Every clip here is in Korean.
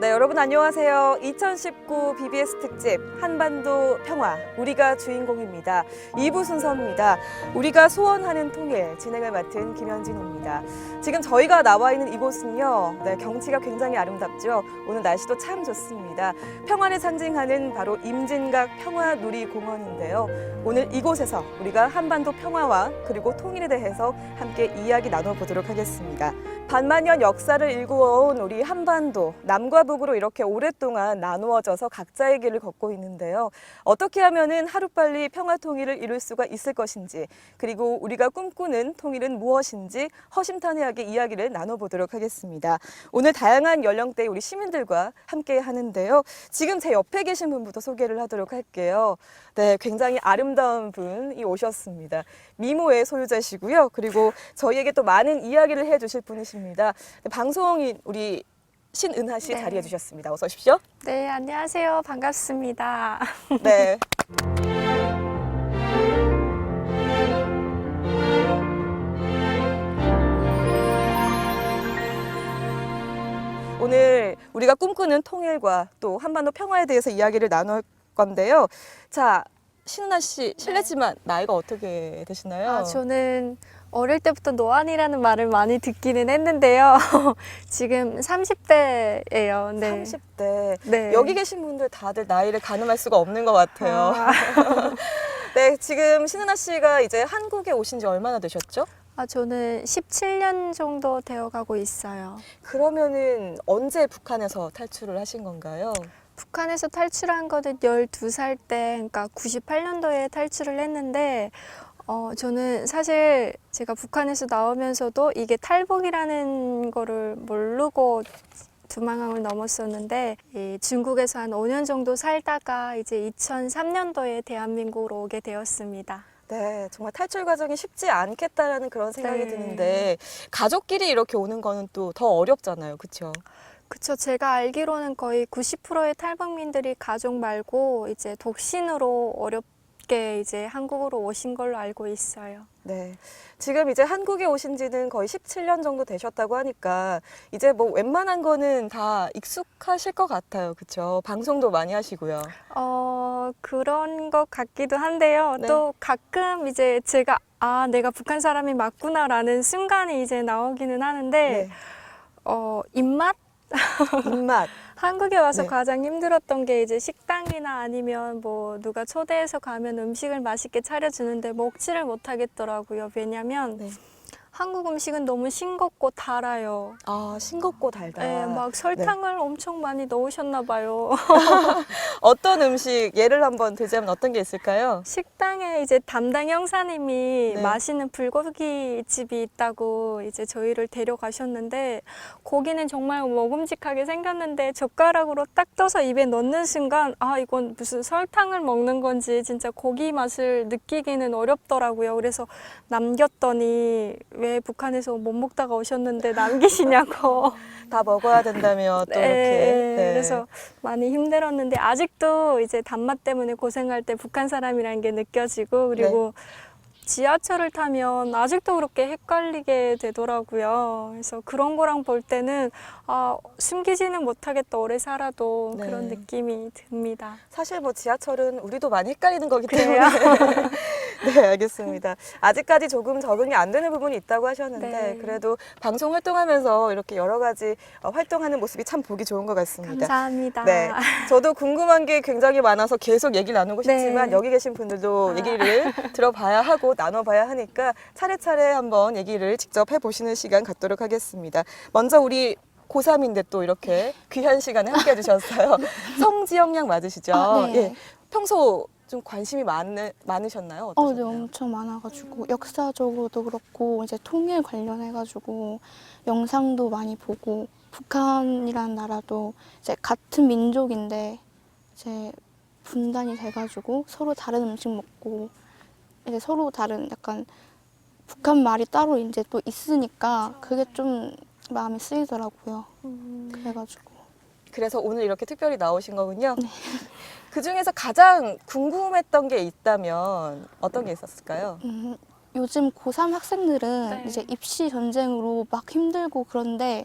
네, 여러분 안녕하세요. 2019 BBS 특집 한반도 평화, 우리가 주인공입니다. 2부 순서입니다. 우리가 소원하는 통일 진행을 맡은 김현진입니다. 지금 저희가 나와 있는 이곳은요, 네, 경치가 굉장히 아름답죠. 오늘 날씨도 참 좋습니다. 평화를 상징하는 바로 임진각 평화누리공원인데요. 오늘 이곳에서 우리가 한반도 평화와 그리고 통일에 대해서 함께 이야기 나눠보도록 하겠습니다. 반만년 역사를 일구어온 우리 한반도, 남과 북으로 이렇게 오랫동안 나누어져서 각자의 길을 걷고 있는데요. 어떻게 하면은 하루빨리 평화 통일을 이룰 수가 있을 것인지, 그리고 우리가 꿈꾸는 통일은 무엇인지 허심탄회하게 이야기를 나눠보도록 하겠습니다. 오늘 다양한 연령대의 우리 시민들과 함께 하는데요. 지금 제 옆에 계신 분부터 소개를 하도록 할게요. 네, 굉장히 아름다운 분이 오셨습니다. 미모의 소유자시고요. 그리고 저희에게 또 많은 이야기를 해주실 분이십니다. 방송인 우리 신은하 씨 자리해 주셨습니다. 어서 오십시오. 네, 안녕하세요. 반갑습니다. 네. 오늘 우리가 꿈꾸는 통일과 또 한반도 평화에 대해서 이야기를 나눌 건데요. 자, 신은하 씨, 실례지만 나이가 어떻게 되시나요? 저는 어릴 때부터 노안이라는 말을 많이 듣기는 했는데요. 지금 30대예요. 네. 30대. 네. 여기 계신 분들 다들 나이를 가늠할 수가 없는 것 같아요. 네, 지금 신은하 씨가 이제 한국에 오신 지 얼마나 되셨죠? 저는 17년 정도 되어 가고 있어요. 그러면은 언제 북한에서 탈출을 하신 건가요? 북한에서 탈출한 거는 12살 때, 그러니까 98년도에 탈출을 했는데, 저는 사실 제가 북한에서 나오면서도 이게 탈북이라는 거를 모르고 두만강을 넘었었는데, 중국에서 한 5년 정도 살다가 이제 2003년도에 대한민국으로 오게 되었습니다. 네, 정말 탈출 과정이 쉽지 않겠다라는 그런 생각이 네. 드는데 가족끼리 이렇게 오는 거는 또 더 어렵잖아요, 그렇죠? 그쵸. 제가 알기로는 거의 90%의 탈북민들이 가족 말고 이제 독신으로 어렵게 이제 한국으로 오신 걸로 알고 있어요. 네, 지금 이제 한국에 오신 지는 거의 17년 정도 되셨다고 하니까 이제 뭐 웬만한 거는 다 익숙하실 것 같아요, 그렇죠? 방송도 많이 하시고요. 그런 것 같기도 한데요. 네. 또 가끔 이제 제가 내가 북한 사람이 맞구나라는 순간이 이제 나오기는 하는데, 네, 입맛? 입맛. 한국에 와서 네. 가장 힘들었던 게 이제 식당이나 아니면 뭐 누가 초대해서 가면 음식을 맛있게 차려주는데 먹지를 못하겠더라고요. 왜냐면 네. 한국 음식은 너무 싱겁고 달아요. 아, 싱겁고 달다. 네, 막 설탕을 엄청 많이 넣으셨나 봐요. 어떤 음식 예를 한번 들자면 어떤 게 있을까요? 식당에 이제 담당 형사님이 네. 맛있는 불고기 집이 있다고 이제 저희를 데려가셨는데, 고기는 정말 먹음직하게 생겼는데 젓가락으로 딱 떠서 입에 넣는 순간 이건 무슨 설탕을 먹는 건지 진짜 고기 맛을 느끼기는 어렵더라고요. 그래서 남겼더니 왜 북한에서 못 먹다가 오셨는데 남기시냐고. 다 먹어야 된다며 또 네, 이렇게. 네. 그래서 많이 힘들었는데 아직도 이제 단맛 때문에 고생할 때 북한 사람이라는 게 느껴지고, 그리고 지하철을 타면 아직도 그렇게 헷갈리게 되더라고요. 그래서 그런 거랑 볼 때는 숨기지는 못하겠다, 오래 살아도. 네. 그런 느낌이 듭니다. 사실 뭐 지하철은 우리도 많이 헷갈리는 거기 그래요? 때문에. 네, 알겠습니다. 아직까지 조금 적응이 안 되는 부분이 있다고 하셨는데 네. 그래도 방송 활동하면서 이렇게 여러 가지 활동하는 모습이 참 보기 좋은 것 같습니다. 감사합니다. 네, 저도 궁금한 게 굉장히 많아서 계속 얘기 나누고 네. 싶지만 여기 계신 분들도 얘기를 들어봐야 하고 나눠봐야 하니까 차례차례 한번 얘기를 직접 해보시는 시간 갖도록 하겠습니다. 먼저 우리 고3인데 또 이렇게 귀한 시간에 함께 해주셨어요. 성지영 양 맞으시죠? 네. 예. 평소 좀 관심이 많으셨나요? 네, 어떠셨나요? 엄청 많아가지고 역사적으로도 그렇고 이제 통일 관련해가지고 영상도 많이 보고, 북한이라는 나라도 이제 같은 민족인데 이제 분단이 돼가지고 서로 다른 음식 먹고 이제 서로 다른 약간 북한 말이 따로 이제 또 있으니까 그게 좀 마음이 쓰이더라고요. 그래가지고. 그래서 오늘 이렇게 특별히 나오신 거군요. 그 중에서 가장 궁금했던 게 있다면 어떤 게 있었을까요? 요즘 고3 학생들은 네. 이제 입시 전쟁으로 막 힘들고 그런데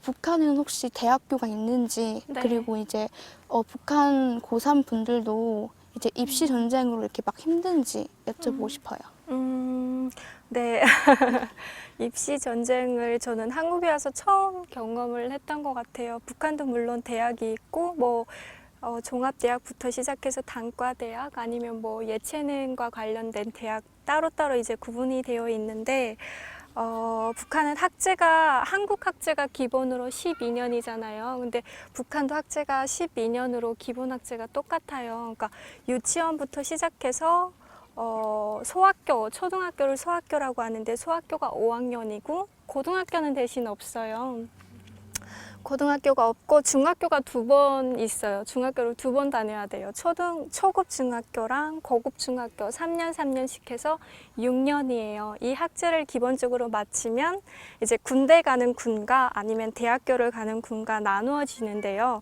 북한에는 혹시 대학교가 있는지 네. 그리고 이제 북한 고3 분들도 이제 입시 전쟁으로 이렇게 막 힘든지 여쭤보고 싶어요. 네. 입시 전쟁을 저는 한국에 와서 처음 경험을 했던 것 같아요. 북한도 물론 대학이 있고, 종합대학부터 시작해서 단과대학 아니면 예체능과 관련된 대학 따로따로 이제 구분이 되어 있는데, 북한은 한국 학제가 기본으로 12년이잖아요. 근데 북한도 학제가 12년으로 기본 학제가 똑같아요. 그러니까 유치원부터 시작해서 초등학교를 소학교라고 하는데 소학교가 5학년이고 고등학교는 대신 없어요. 고등학교가 없고 중학교가 2번 있어요. 중학교를 2번 다녀야 돼요. 초급 중학교랑 고급 중학교 3년씩 해서 6년이에요. 이 학제를 기본적으로 마치면 이제 군대 가는 군과 아니면 대학교를 가는 군과 나누어지는데요.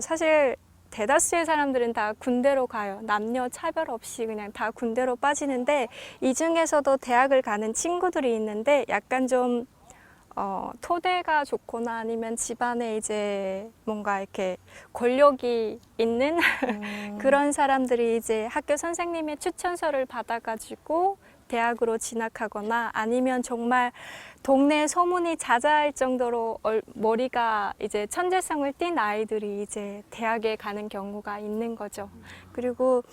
사실 대다수의 사람들은 다 군대로 가요. 남녀 차별 없이 그냥 다 군대로 빠지는데 이 중에서도 대학을 가는 친구들이 있는데 약간 좀 토대가 좋거나 아니면 집안에 이제 뭔가 이렇게 권력이 있는 그런 사람들이 이제 학교 선생님의 추천서를 받아가지고 대학으로 진학하거나 아니면 정말 동네 소문이 자자할 정도로 머리가 이제 천재성을 띈 아이들이 이제 대학에 가는 경우가 있는 거죠. 그리고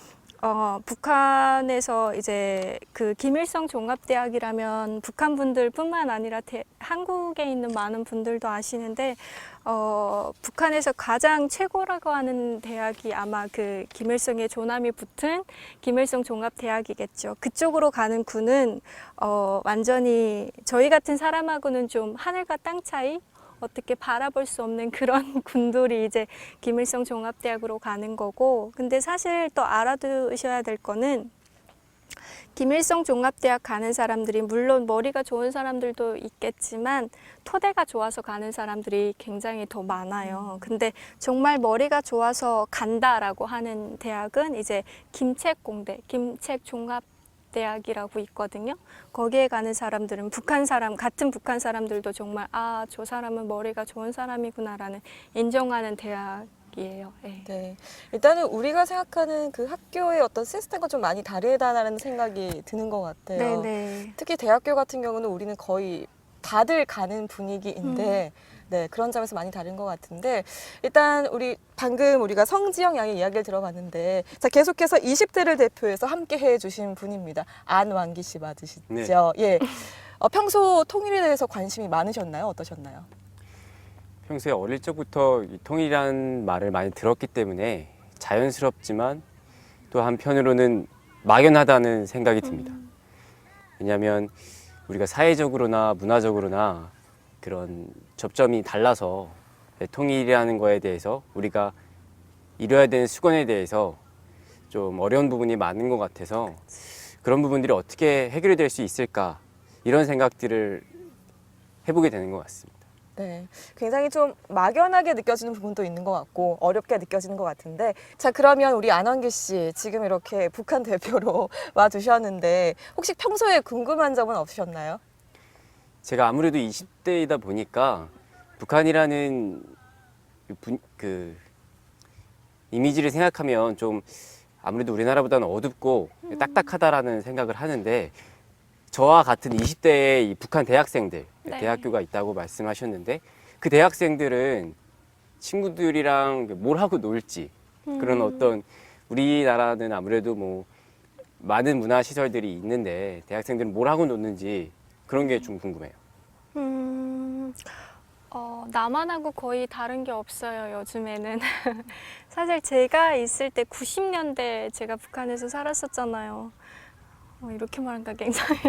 북한에서 이제 그 김일성 종합대학이라면 북한 분들뿐만 아니라 한국에 있는 많은 분들도 아시는데 북한에서 가장 최고라고 하는 대학이 아마 그 김일성의 조남이 붙은 김일성 종합대학이겠죠. 그쪽으로 가는 군은 완전히 저희 같은 사람하고는 좀 하늘과 땅 차이? 어떻게 바라볼 수 없는 그런 군들이 이제 김일성 종합대학으로 가는 거고, 근데 사실 또 알아두셔야 될 거는 김일성 종합대학 가는 사람들이 물론 머리가 좋은 사람들도 있겠지만 토대가 좋아서 가는 사람들이 굉장히 더 많아요. 근데 정말 머리가 좋아서 간다라고 하는 대학은 이제 김책공대, 김책종합대학이라고 있거든요. 거기에 가는 사람들은 같은 북한 사람들도 정말 저 사람은 머리가 좋은 사람이구나라는 인정하는 대학이에요. 네. 네. 일단은 우리가 생각하는 그 학교의 어떤 시스템과 좀 많이 다르다는 생각이 드는 것 같아요. 네네. 특히 대학교 같은 경우는 우리는 거의 다들 가는 분위기인데 네, 그런 점에서 많이 다른 것 같은데 일단 방금 우리가 성지영 양의 이야기를 들어봤는데 자, 계속해서 20대를 대표해서 함께 해주신 분입니다. 안완기 씨 맞으시죠? 네. 예. 평소 통일에 대해서 관심이 많으셨나요? 어떠셨나요? 평소에 어릴 적부터 이 통일이라는 말을 많이 들었기 때문에 자연스럽지만 또 한편으로는 막연하다는 생각이 듭니다. 왜냐하면 우리가 사회적으로나 문화적으로나 그런 접점이 달라서 통일이라는 거에 대해서 우리가 이뤄야 되는 수건에 대해서 좀 어려운 부분이 많은 것 같아서 그런 부분들이 어떻게 해결이 될 수 있을까 이런 생각들을 해보게 되는 것 같습니다. 네, 굉장히 좀 막연하게 느껴지는 부분도 있는 것 같고 어렵게 느껴지는 것 같은데 자 그러면 우리 안완기 씨 지금 이렇게 북한 대표로 와주셨는데 혹시 평소에 궁금한 점은 없으셨나요? 제가 아무래도 20대이다 보니까 북한이라는 그 이미지를 생각하면 좀 아무래도 우리나라보다는 어둡고 딱딱하다라는 생각을 하는데 저와 같은 20대의 이 북한 대학생들, 네. 대학교가 있다고 말씀하셨는데 그 대학생들은 친구들이랑 뭘 하고 놀지 그런 어떤 우리나라는 아무래도 많은 문화 시설들이 있는데 대학생들은 뭘 하고 노는지 그런 게 좀 궁금해요. 남한하고 거의 다른 게 없어요, 요즘에는. 사실 제가 있을 때 90년대 제가 북한에서 살았었잖아요. 이렇게 말하니까 굉장히.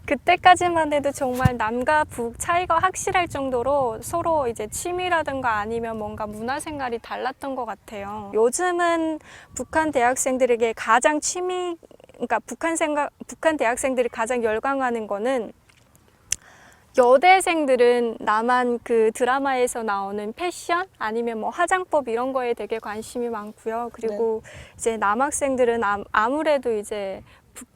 그때까지만 해도 정말 남과 북 차이가 확실할 정도로 서로 이제 취미라든가 아니면 뭔가 문화 생활이 달랐던 것 같아요. 요즘은 북한 대학생들에게 그러니까 북한 대학생들이 가장 열광하는 거는 여대생들은 남한 그 드라마에서 나오는 패션 아니면 화장법 이런 거에 되게 관심이 많고요. 그리고 이제 남학생들은 아무래도 이제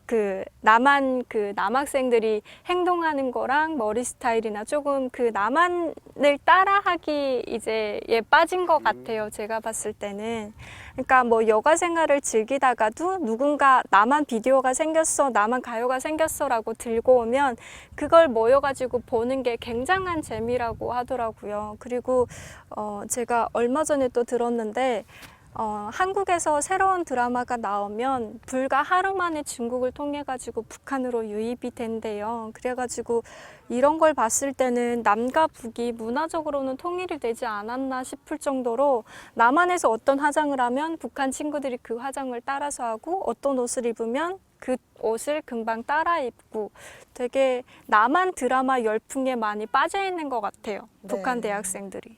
그 남학생들이 행동하는 거랑 머리 스타일이나 조금 그 남한을 따라하기 이제 빠진 것 같아요. 제가 봤을 때는. 그러니까 뭐 여가 생활을 즐기다가도 누군가 나만 비디오가 생겼어, 나만 가요가 생겼어라고 들고 오면 그걸 모여가지고 보는 게 굉장한 재미라고 하더라고요. 그리고 제가 얼마 전에 또 들었는데 한국에서 새로운 드라마가 나오면 불과 하루 만에 중국을 통해 가지고 북한으로 유입이 된대요. 그래가지고 이런 걸 봤을 때는 남과 북이 문화적으로는 통일이 되지 않았나 싶을 정도로 남한에서 어떤 화장을 하면 북한 친구들이 그 화장을 따라서 하고 어떤 옷을 입으면 그 옷을 금방 따라 입고 되게 남한 드라마 열풍에 많이 빠져 있는 것 같아요. 네. 북한 대학생들이.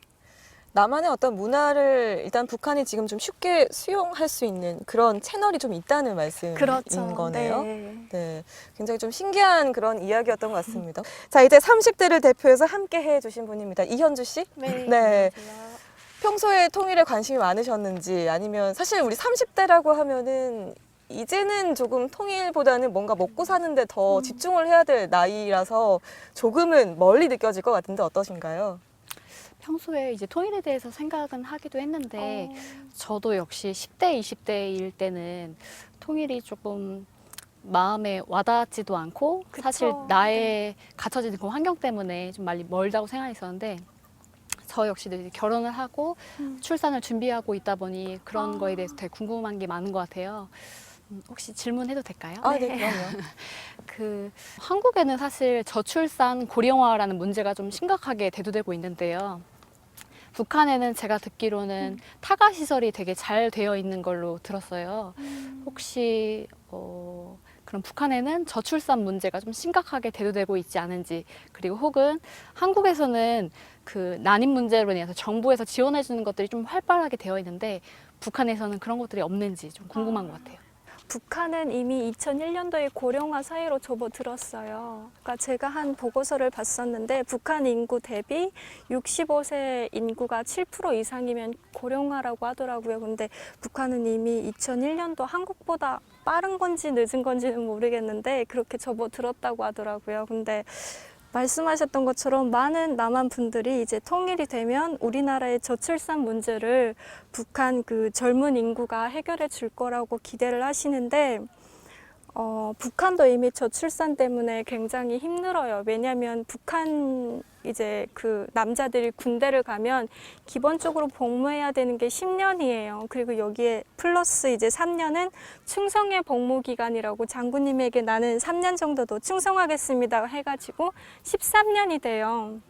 남한의 어떤 문화를 일단 북한이 지금 좀 쉽게 수용할 수 있는 그런 채널이 좀 있다는 말씀인 거네요. 네. 네, 굉장히 좀 신기한 그런 이야기였던 것 같습니다. 자, 이제 30대를 대표해서 함께 해주신 분입니다. 이현주 씨. 네. 평소에 통일에 관심이 많으셨는지 아니면 사실 우리 30대라고 하면은 이제는 조금 통일보다는 뭔가 먹고 사는데 더 집중을 해야 될 나이라서 조금은 멀리 느껴질 것 같은데 어떠신가요? 평소에 이제 통일에 대해서 생각은 하기도 했는데 저도 역시 10대, 20대일 때는 통일이 조금 마음에 와닿지도 않고 그쵸. 사실 나의 갖춰진 그 환경 때문에 좀 많이 멀다고 생각했었는데 저 역시도 이제 결혼을 하고 출산을 준비하고 있다 보니 그런 거에 대해서 되게 궁금한 게 많은 것 같아요. 혹시 질문해도 될까요? 아, 네, 그럼요. 그 한국에는 사실 저출산 고령화라는 문제가 좀 심각하게 대두되고 있는데요. 북한에는 제가 듣기로는 타가 시설이 되게 잘 되어 있는 걸로 들었어요. 혹시 그럼 북한에는 저출산 문제가 좀 심각하게 대두되고 있지 않은지, 그리고 혹은 한국에서는 그 난임 문제로 인해서 정부에서 지원해 주는 것들이 좀 활발하게 되어 있는데 북한에서는 그런 것들이 없는지 좀 궁금한 것 같아요. 북한은 이미 2001년도에 고령화 사회로 접어들었어요. 그러니까 제가 한 보고서를 봤었는데 북한 인구 대비 65세 인구가 7% 이상이면 고령화라고 하더라고요. 근데 북한은 이미 2001년도 한국보다 빠른 건지 늦은 건지는 모르겠는데 그렇게 접어들었다고 하더라고요. 근데 말씀하셨던 것처럼 많은 남한 분들이 이제 통일이 되면 우리나라의 저출산 문제를 북한 그 젊은 인구가 해결해 줄 거라고 기대를 하시는데 북한도 이미 저출산 때문에 굉장히 힘들어요. 왜냐하면 북한 이제 그 남자들이 군대를 가면 기본적으로 복무해야 되는 게 10년이에요. 그리고 여기에 플러스 이제 3년은 충성의 복무 기간이라고 장군님에게 나는 3년 정도 더 충성하겠습니다 해가지고 13년이 돼요.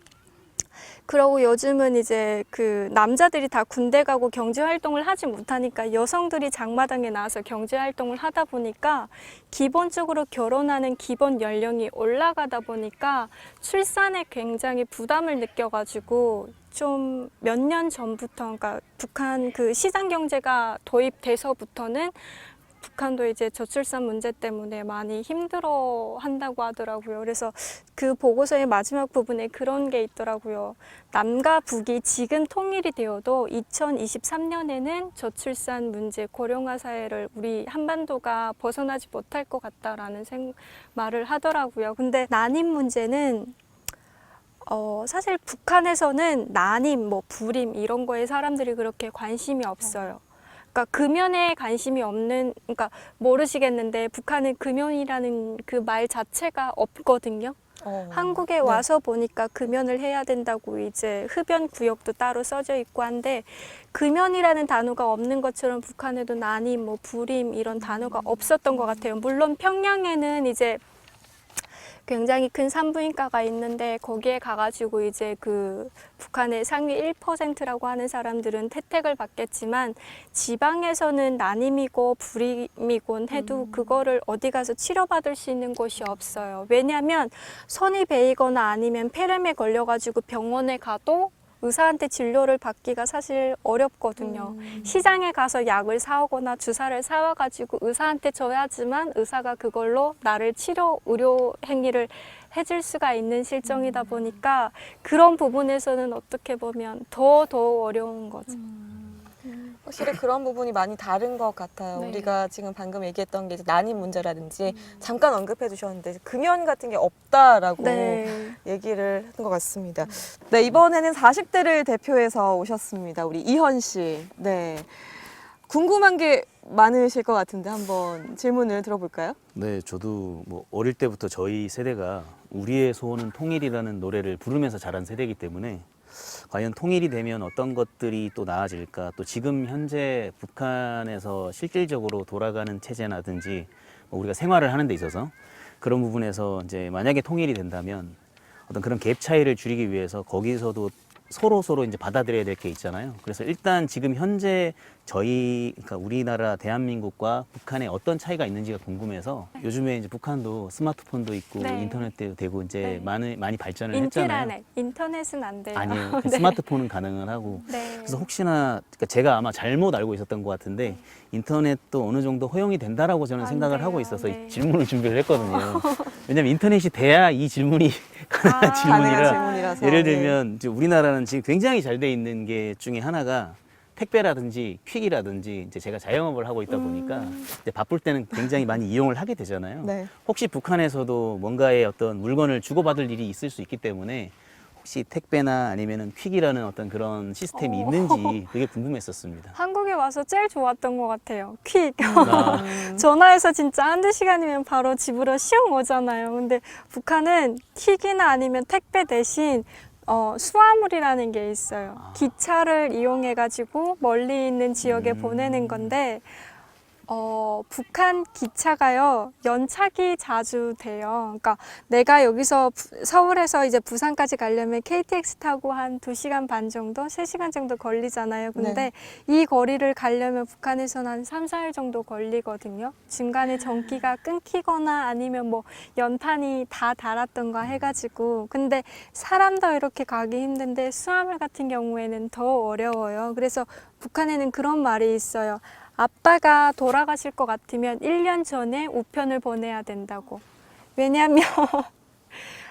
그러고 요즘은 이제 그 남자들이 다 군대 가고 경제 활동을 하지 못하니까 여성들이 장마당에 나와서 경제 활동을 하다 보니까 기본적으로 결혼하는 기본 연령이 올라가다 보니까 출산에 굉장히 부담을 느껴가지고 좀 몇 년 전부터, 그러니까 북한 그 시장 경제가 도입돼서부터는 북한도 이제 저출산 문제 때문에 많이 힘들어 한다고 하더라고요. 그래서 그 보고서의 마지막 부분에 그런 게 있더라고요. 남과 북이 지금 통일이 되어도 2023년에는 저출산 문제, 고령화 사회를 우리 한반도가 벗어나지 못할 것 같다라는 말을 하더라고요. 근데 난임 문제는 사실 북한에서는 난임, 뭐 불임 이런 거에 사람들이 그렇게 관심이 없어요. 그러니까 금연에 관심이 없는, 그러니까 모르시겠는데 북한은 금연이라는 그 말 자체가 없거든요. 한국에 와서 보니까 금연을 해야 된다고 이제 흡연 구역도 따로 써져 있고 한데 금연이라는 단어가 없는 것처럼 북한에도 난임, 뭐 불임 이런 단어가 없었던 것 같아요. 물론 평양에는 이제 굉장히 큰 산부인과가 있는데 거기에 가가지고 이제 그 북한의 상위 1%라고 하는 사람들은 혜택을 받겠지만 지방에서는 난임이고 불임이곤 해도 그거를 어디 가서 치료받을 수 있는 곳이 없어요. 왜냐하면 손이 베이거나 아니면 폐렴에 걸려가지고 병원에 가도 의사한테 진료를 받기가 사실 어렵거든요. 시장에 가서 약을 사오거나 주사를 사와가지고 의사한테 줘야지만 의사가 그걸로 나를 의료 행위를 해줄 수가 있는 실정이다 보니까 그런 부분에서는 어떻게 보면 더 어려운 거죠. 확실히 그런 부분이 많이 다른 것 같아요. 네. 우리가 지금 방금 얘기했던 게 이제 난임 문제라든지 잠깐 언급해 주셨는데 금연 같은 게 없다라고 네. 얘기를 한 것 같습니다. 네, 이번에는 40대를 대표해서 오셨습니다. 우리 이현 씨. 네. 궁금한 게 많으실 것 같은데 한번 질문을 들어볼까요? 네, 저도 뭐 어릴 때부터 저희 세대가 우리의 소원은 통일이라는 노래를 부르면서 자란 세대이기 때문에 과연 통일이 되면 어떤 것들이 또 나아질까, 또 지금 현재 북한에서 실질적으로 돌아가는 체제라든지 뭐 우리가 생활을 하는 데 있어서 그런 부분에서 이제 만약에 통일이 된다면 어떤 그런 갭 차이를 줄이기 위해서 거기서도 서로 이제 받아들여야 될 게 있잖아요. 그래서 일단 지금 현재 그러니까 우리나라 대한민국과 북한의 어떤 차이가 있는지가 궁금해서 요즘에 이제 북한도 스마트폰도 있고 네. 인터넷도 되고 이제 네. 많이 발전을 했잖아요. 인터넷은 안 돼요. 아니요, 네. 스마트폰은 가능은 하고. 네. 그래서 혹시나 그러니까 제가 아마 잘못 알고 있었던 것 같은데 인터넷도 어느 정도 허용이 된다라고 저는 안 생각을 돼요. 하고 있어서 네. 이 질문을 준비를 했거든요. 왜냐하면 인터넷이 돼야 이 질문이 가능한 아, 가능한 질문이라. 질문이라서. 예를 네. 들면 이제 우리나라는 지금 굉장히 잘 돼 있는 게 중에 하나가 택배라든지 퀵이라든지 이제 제가 자영업을 하고 있다 보니까 이제 바쁠 때는 굉장히 많이 이용을 하게 되잖아요. 네. 혹시 북한에서도 뭔가의 어떤 물건을 주고받을 일이 있을 수 있기 때문에 혹시 택배나 아니면은 퀵이라는 어떤 그런 시스템이 있는지 그게 궁금했었습니다. 한국에 와서 제일 좋았던 것 같아요. 퀵. 아, 전화해서 진짜 한두 시간이면 바로 집으로 슝 오잖아요. 근데 북한은 퀵이나 아니면 택배 대신 수화물이라는 게 있어요. 기차를 이용해가지고 멀리 있는 지역에 보내는 건데, 북한 기차가요, 연착이 자주 돼요. 그러니까 내가 여기서 서울에서 이제 부산까지 가려면 KTX 타고 한 2시간 반 정도, 3시간 정도 걸리잖아요. 근데 이 거리를 가려면 북한에서는 한 3, 4일 정도 걸리거든요. 중간에 전기가 끊기거나 아니면 뭐 연탄이 다 닳았던가 해가지고. 근데 사람도 이렇게 가기 힘든데 수화물 같은 경우에는 더 어려워요. 그래서 북한에는 그런 말이 있어요. 아빠가 돌아가실 것 같으면 1년 전에 우편을 보내야 된다고. 왜냐하면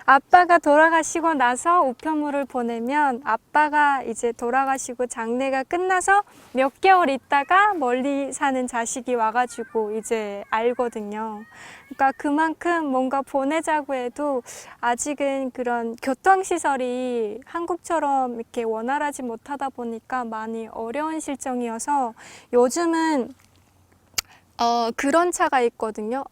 아빠가 돌아가시고 나서 우편물을 보내면 아빠가 이제 돌아가시고 장례가 끝나서 몇 개월 있다가 멀리 사는 자식이 와가지고 이제 알거든요. 그러니까 그만큼 뭔가 보내자고 해도 아직은 그런 교통시설이 한국처럼 이렇게 원활하지 못하다 보니까 많이 어려운 실정이어서 요즘은 그런 차가 있거든요.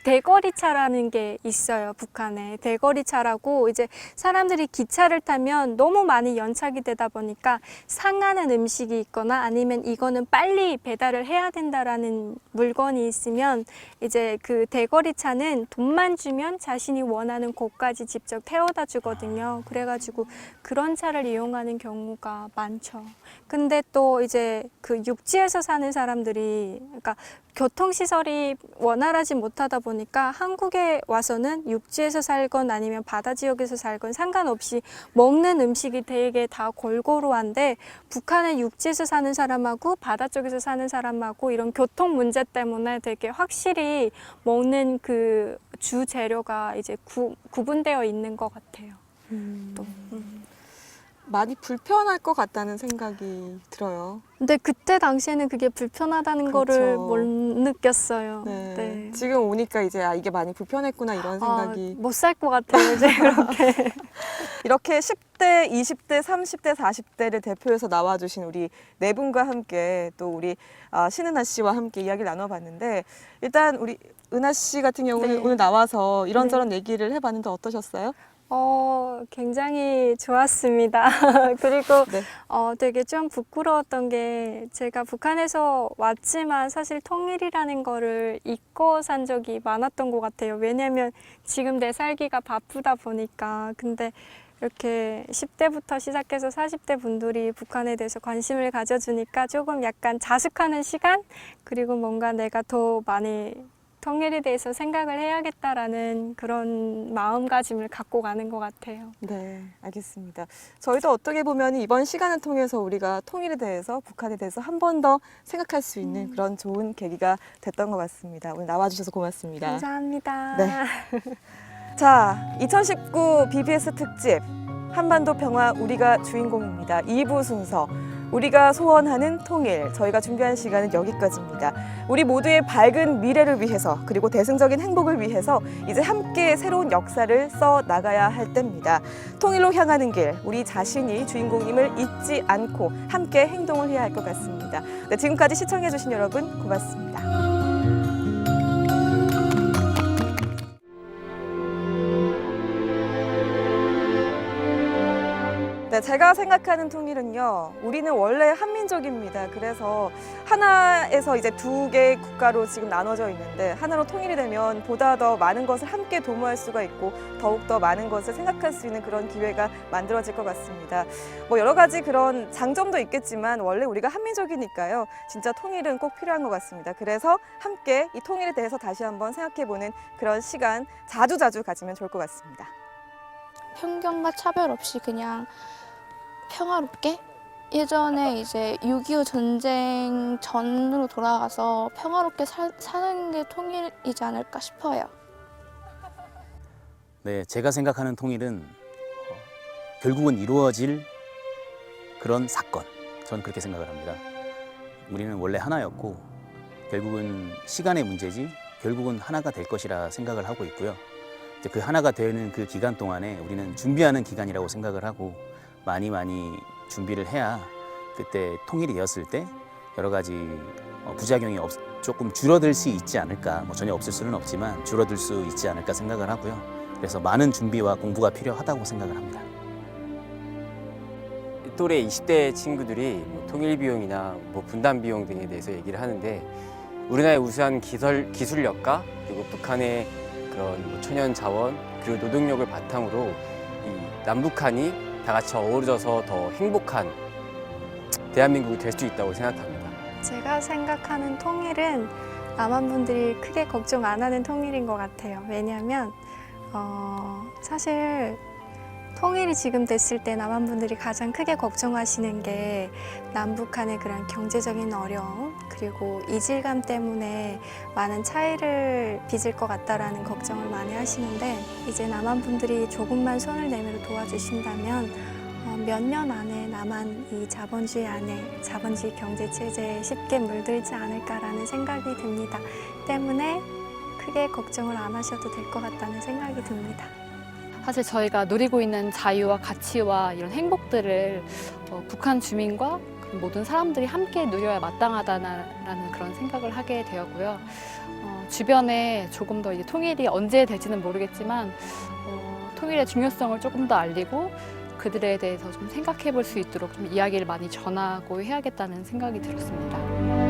대거리차라는 게 있어요. 북한에 대거리차라고 이제 사람들이 기차를 타면 너무 많이 연착이 되다 보니까 상하는 음식이 있거나 아니면 이거는 빨리 배달을 해야 된다라는 물건이 있으면 이제 그 대거리차는 돈만 주면 자신이 원하는 곳까지 직접 태워다 주거든요. 그래가지고 그런 차를 이용하는 경우가 많죠. 근데 또 이제 그 육지에서 사는 사람들이 그러니까 교통시설이 원활하지 못하다 보니까 한국에 와서는 육지에서 살건 아니면 바다 지역에서 살건 상관없이 먹는 음식이 되게 다 골고루한데 북한의 육지에서 사는 사람하고 바다 쪽에서 사는 사람하고 이런 교통 문제 때문에 되게 확실히 먹는 그 주 재료가 이제 구분되어 있는 것 같아요. 또. 많이 불편할 것 같다는 생각이 들어요. 근데 그때 당시에는 그게 불편하다는 그렇죠. 거를 못 느꼈어요. 네. 네. 지금 오니까 이제 이게 많이 불편했구나 이런 생각이. 못 살 것 같아요, 이제 그렇게. 이렇게 10대, 20대, 30대, 40대를 대표해서 나와주신 우리 네 분과 함께 또 우리 신은하 씨와 함께 이야기를 나눠봤는데 일단 우리 은하 씨 같은 경우는 네. 오늘 나와서 이런저런 얘기를 해봤는데 어떠셨어요? 굉장히 좋았습니다. 그리고 네. 되게 좀 부끄러웠던 게 제가 북한에서 왔지만 사실 통일이라는 거를 잊고 산 적이 많았던 것 같아요. 왜냐면 지금 내 살기가 바쁘다 보니까. 근데 이렇게 10대부터 시작해서 40대 분들이 북한에 대해서 관심을 가져주니까 조금 약간 자숙하는 시간? 그리고 뭔가 내가 더 많이 통일에 대해서 생각을 해야겠다라는 그런 마음가짐을 갖고 가는 것 같아요. 네, 알겠습니다. 저희도 어떻게 보면 이번 시간을 통해서 우리가 통일에 대해서 북한에 대해서 한 번 더 생각할 수 있는 그런 좋은 계기가 됐던 것 같습니다. 오늘 나와주셔서 고맙습니다. 감사합니다. 네. 자, 2019 BBS 특집 한반도 평화 우리가 주인공입니다. 2부 순서 우리가 소원하는 통일, 저희가 준비한 시간은 여기까지입니다. 우리 모두의 밝은 미래를 위해서 그리고 대승적인 행복을 위해서 이제 함께 새로운 역사를 써 나가야 할 때입니다. 통일로 향하는 길, 우리 자신이 주인공임을 잊지 않고 함께 행동을 해야 할 것 같습니다. 네, 지금까지 시청해주신 여러분 고맙습니다. 네, 제가 생각하는 통일은요, 우리는 원래 한민족입니다. 그래서 하나에서 이제 두 개의 국가로 지금 나눠져 있는데 하나로 통일이 되면 보다 더 많은 것을 함께 도모할 수가 있고 더욱더 많은 것을 생각할 수 있는 그런 기회가 만들어질 것 같습니다. 뭐 여러 가지 그런 장점도 있겠지만 원래 우리가 한민족이니까요, 진짜 통일은 꼭 필요한 것 같습니다. 그래서 함께 이 통일에 대해서 다시 한번 생각해보는 그런 시간 자주자주 가지면 좋을 것 같습니다. 편견과 차별 없이 그냥 평화롭게 예전에 이제 6.25 전쟁 전으로 돌아가서 평화롭게 사는 게 통일이지 않을까 싶어요. 네, 제가 생각하는 통일은 결국은 이루어질 그런 사건. 저는 그렇게 생각을 합니다. 우리는 원래 하나였고 결국은 시간의 문제지 결국은 하나가 될 것이라 생각을 하고 있고요. 이제 그 하나가 되는 그 기간 동안에 우리는 준비하는 기간이라고 생각을 하고 많이 준비를 해야 그때 통일이 되었을 때 여러 가지 부작용이 조금 줄어들 수 있지 않을까, 뭐 전혀 없을 수는 없지만 줄어들 수 있지 않을까 생각을 하고요. 그래서 많은 준비와 공부가 필요하다고 생각을 합니다. 또래 20대 친구들이 뭐 통일 비용이나 뭐 분담 비용 등에 대해서 얘기를 하는데 우리나라의 우수한 기술력과 그리고 북한의 그런 뭐 천연 자원 그리고 노동력을 바탕으로 이 남북한이 다 같이 어우러져서 더 행복한 대한민국이 될 수 있다고 생각합니다. 제가 생각하는 통일은 남한분들이 크게 걱정 안 하는 통일인 것 같아요. 왜냐하면 사실 통일이 지금 됐을 때 남한분들이 가장 크게 걱정하시는 게 남북한의 그런 경제적인 어려움 그리고 이질감 때문에 많은 차이를 빚을 것 같다라는 걱정을 많이 하시는데 이제 남한분들이 조금만 손을 내밀어 도와주신다면 몇 년 안에 남한 이 자본주의 안에 자본주의 경제 체제에 쉽게 물들지 않을까라는 생각이 듭니다. 때문에 크게 걱정을 안 하셔도 될 것 같다는 생각이 듭니다. 사실 저희가 누리고 있는 자유와 가치와 이런 행복들을 북한 주민과 모든 사람들이 함께 누려야 마땅하다는 그런 생각을 하게 되었고요. 주변에 조금 더 이제 통일이 언제 될지는 모르겠지만 통일의 중요성을 조금 더 알리고 그들에 대해서 좀 생각해 볼 수 있도록 좀 이야기를 많이 전하고 해야겠다는 생각이 들었습니다.